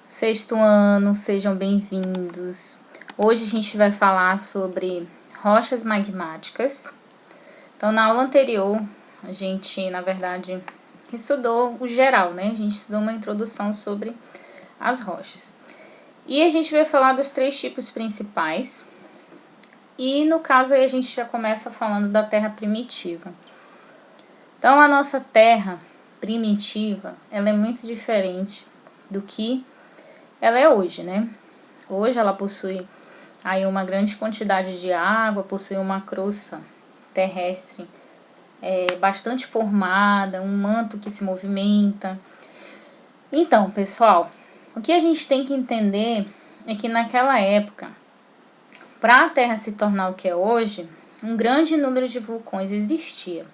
Sexto ano, sejam bem-vindos. Hoje a gente vai falar sobre rochas magmáticas. Então, na aula anterior, a gente, na verdade, estudou o geral, né? A gente estudou uma introdução sobre as rochas. E a gente vai falar dos três tipos principais. E, no caso, aí a gente já começa falando da terra primitiva. Então, a nossa terra primitiva, ela é muito diferente do que ela é hoje, né? Hoje ela possui aí uma grande quantidade de água, possui uma crosta terrestre bastante formada, um manto que se movimenta. Então, pessoal, o que a gente tem que entender é que naquela época, para a Terra se tornar o que é hoje, um grande número de vulcões existia.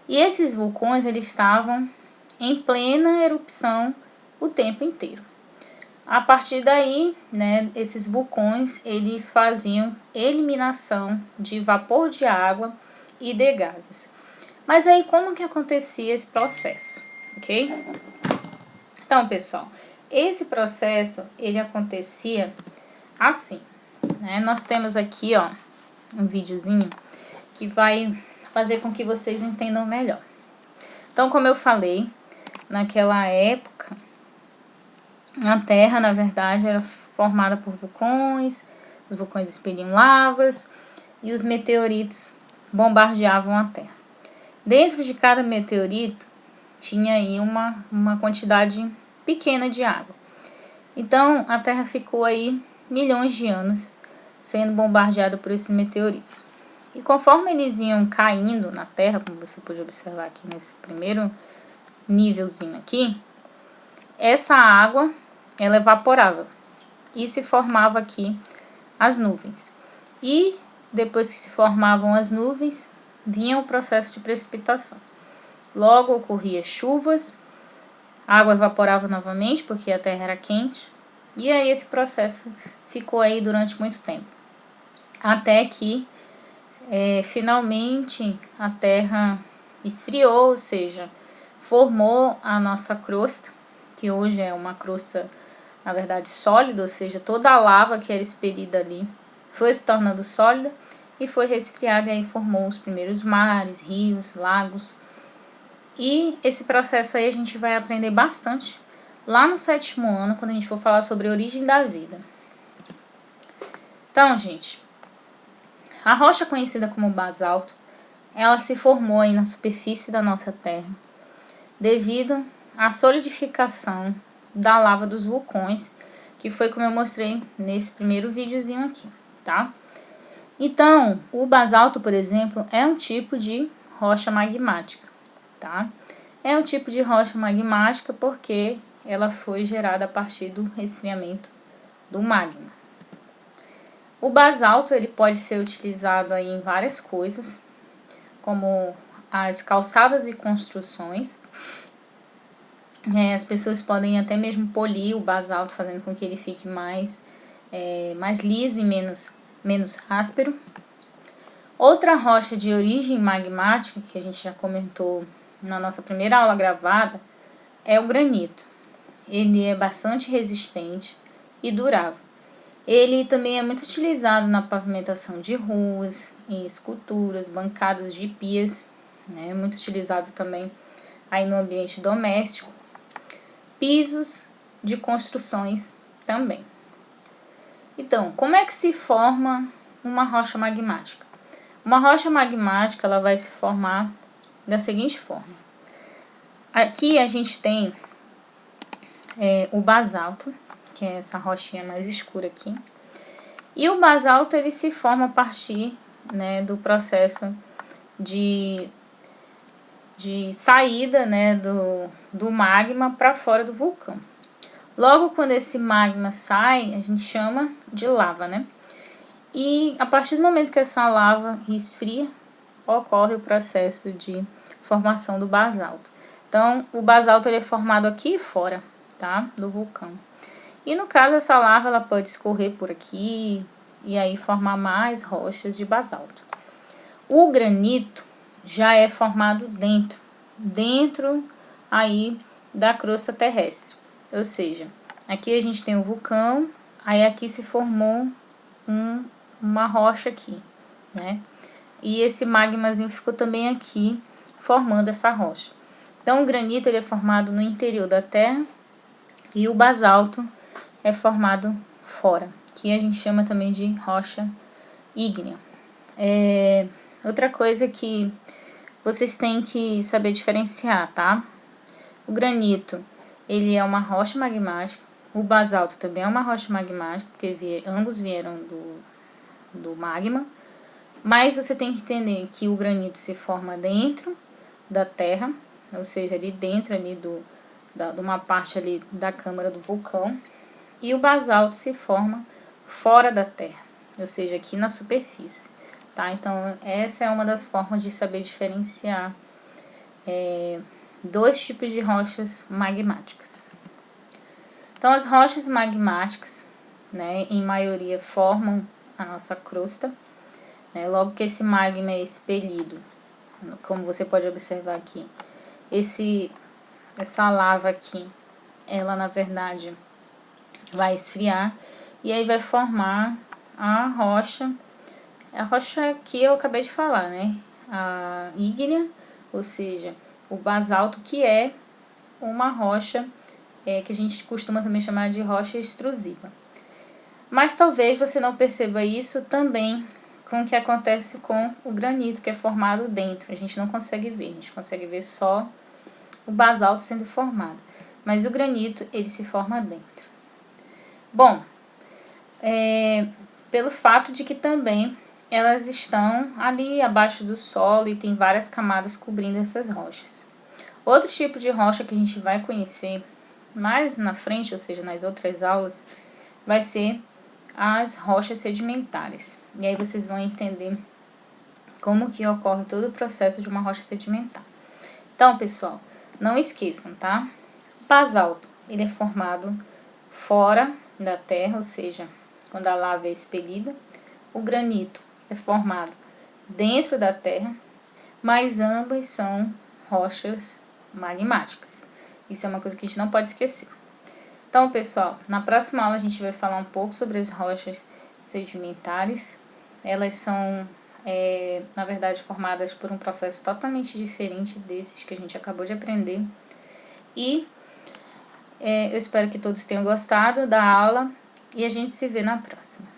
E esses vulcões eles estavam em plena erupção o tempo inteiro. A partir daí, né, esses vulcões, eles faziam eliminação de vapor de água e de gases. Mas aí, como que acontecia esse processo, ok? Então, pessoal, esse processo, ele acontecia assim, né? Nós temos aqui, ó, um videozinho que vai fazer com que vocês entendam melhor. Então, como eu falei, naquela época, a Terra, na verdade, era formada por vulcões, os vulcões expeliam lavas e os meteoritos bombardeavam a Terra. Dentro de cada meteorito tinha aí uma quantidade pequena de água. Então, a Terra ficou aí milhões de anos sendo bombardeada por esses meteoritos. E conforme eles iam caindo na Terra, como você pode observar aqui nesse primeiro nívelzinho aqui, essa água ela evaporava e se formava aqui as nuvens. E depois que se formavam as nuvens, vinha o processo de precipitação. Logo ocorria chuvas, a água evaporava novamente porque a terra era quente, e aí esse processo ficou aí durante muito tempo. Até que finalmente a terra esfriou, ou seja, formou a nossa crosta, que hoje é uma crosta, na verdade, sólida, ou seja, toda a lava que era expelida ali foi se tornando sólida e foi resfriada, e aí formou os primeiros mares, rios, lagos. E esse processo aí a gente vai aprender bastante lá no sétimo ano, quando a gente for falar sobre a origem da vida. Então, gente, a rocha conhecida como basalto, ela se formou aí na superfície da nossa Terra devido à solidificação da lava dos vulcões, que foi como eu mostrei nesse primeiro videozinho aqui, tá? Então, o basalto, por exemplo, é um tipo de rocha magmática, tá? É um tipo de rocha magmática porque ela foi gerada a partir do resfriamento do magma. O basalto, ele pode ser utilizado aí em várias coisas, como as calçadas e construções. As pessoas podem até mesmo polir o basalto, fazendo com que ele fique mais liso e menos áspero. Outra rocha de origem magmática, que a gente já comentou na nossa primeira aula gravada, é o granito. Ele é bastante resistente e durável. Ele também é muito utilizado na pavimentação de ruas, em esculturas, bancadas de pias, né? Muito utilizado também aí no ambiente doméstico. Pisos de construções também. Então, como é que se forma uma rocha magmática? Uma rocha magmática ela vai se formar da seguinte forma. Aqui a gente tem o basalto, que é essa rochinha mais escura aqui. E o basalto ele se forma a partir, né, do processo de saída, né, do magma para fora do vulcão. Logo quando esse magma sai, a gente chama de lava, né? E a partir do momento que essa lava esfria, ocorre o processo de formação do basalto. Então, o basalto ele é formado aqui fora, tá? Do vulcão. E no caso, essa lava ela pode escorrer por aqui e aí formar mais rochas de basalto. O granito já é formado dentro aí da crosta terrestre. Ou seja, Aqui a gente tem o vulcão, aí aqui se formou uma rocha aqui, né? E esse magmazinho ficou também aqui, formando essa rocha. Então, o granito ele é formado no interior da Terra e o basalto é formado fora, que a gente chama também de rocha ígnea. Outra coisa que vocês têm que saber diferenciar, tá? O granito, ele é uma rocha magmática, o basalto também é uma rocha magmática, porque ambos vieram do magma, mas você tem que entender que o granito se forma dentro da Terra, ou seja, ali dentro ali de uma parte ali da câmara do vulcão, e o basalto se forma fora da Terra, ou seja, aqui na superfície, tá? Então, essa é uma das formas de saber diferenciar dois tipos de rochas magmáticas. Então, as rochas magmáticas, né, em maioria formam a nossa crosta, né? Logo que esse magma é expelido, como você pode observar aqui, essa lava aqui, ela na verdade vai esfriar e aí vai formar a rocha que eu acabei de falar, né? A ígnea, ou seja, o basalto, que é uma rocha que a gente costuma também chamar de rocha extrusiva. Mas talvez você não perceba isso também com o que acontece com o granito, que é formado dentro. A gente não consegue ver, a gente consegue ver só o basalto sendo formado. Mas o granito, ele se forma dentro. Bom, pelo fato de que também elas estão ali abaixo do solo e tem várias camadas cobrindo essas rochas. Outro tipo de rocha que a gente vai conhecer mais na frente, ou seja, nas outras aulas, vai ser as rochas sedimentares. E aí vocês vão entender como que ocorre todo o processo de uma rocha sedimentar. Então, pessoal, não esqueçam, tá? O basalto, ele é formado fora da terra, ou seja, quando a lava é expelida. O granito é formado dentro da terra, mas ambas são rochas magmáticas. Isso é uma coisa que a gente não pode esquecer. Então, pessoal, na próxima aula a gente vai falar um pouco sobre as rochas sedimentares. Elas são, na verdade, formadas por um processo totalmente diferente desses que a gente acabou de aprender. E eu espero que todos tenham gostado da aula e a gente se vê na próxima.